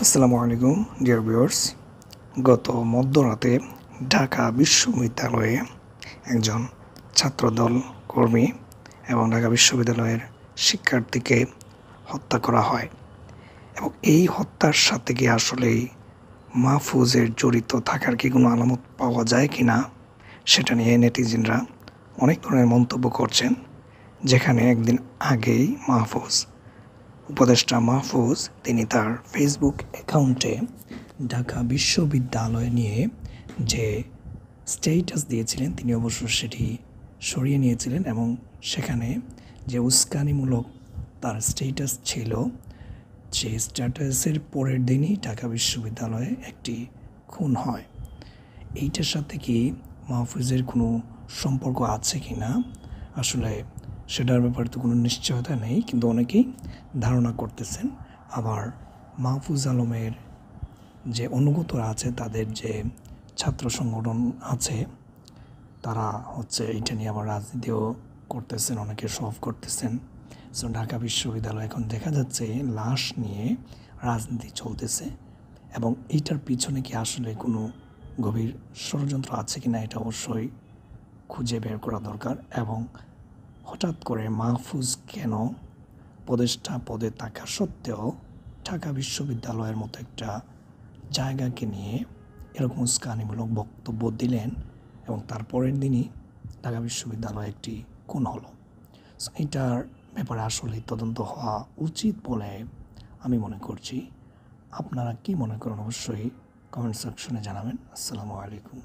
আসসালামু আলাইকুম dear viewers. গত মধ্যরাতে ঢাকা বিশ্ববিদ্যালয়ে একজন ছাত্রদল কর্মী এবং ঢাকা বিশ্ববিদ্যালয়ের শিক্ষার্থীকে হত্যা করা হয় এবং এই হত্যার সাথে কি আসলেই মাহফুজের জড়িত থাকার কি কোনো আলামত পাওয়া যায় কি না, সেটা নিয়ে নেটিজেনরা অনেক ধরনের মন্তব্য করছেন। যেখানে একদিন আগেই উপদেষ্টা মাহফুজ তিনি তার ফেসবুক অ্যাকাউন্টে ঢাকা বিশ্ববিদ্যালয় নিয়ে যে স্ট্যাটাস দিয়েছিলেন তিনি অবশ্য সেটি সরিয়ে নিয়েছিলেন এবং সেখানে যে উস্কানিমূলক তার স্ট্যাটাস ছিল, সেই স্ট্যাটাসের পরের দিনই ঢাকা বিশ্ববিদ্যালয়ে একটি খুন হয়। এইটার সাথে কি মাহফুজের কোনো সম্পর্ক আছে কি না, আসলে সেটার ব্যাপারে তো কোনো নিশ্চয়তা নেই, কিন্তু অনেকেই ধারণা করতেছেন। আবার মাহফুজ আলমের যে অনুগতরা আছে, তাদের যে ছাত্র সংগঠন আছে, তারা এইটা নিয়ে আবার রাজনীতিও করতেছেন, অনেকে সলভ করতেছেন। সো ঢাকা বিশ্ববিদ্যালয় এখন দেখা যাচ্ছে লাশ নিয়ে রাজনীতি চলতেছে এবং এইটার পিছনে কি আসলে কোনো গভীর ষড়যন্ত্র আছে কি না, এটা অবশ্যই খুঁজে বের করা দরকার। এবং হঠাৎ করে মাহফুজ কেন উপদেষ্টা পদে থাকা সত্ত্বেও ঢাকা বিশ্ববিদ্যালয়ের মতো একটা জায়গাকে নিয়ে এরকম উস্কানিমূলক বক্তব্য দিলেন এবং তারপরের দিনই ঢাকা বিশ্ববিদ্যালয়ে একটি খুন হলো। সো এইটার ব্যাপারে আসলে তদন্ত হওয়া উচিত বলে আমি মনে করছি। আপনারা কি মনে করেন অবশ্যই কমেন্ট সেকশনে জানাবেন। আসসালামু আলাইকুম।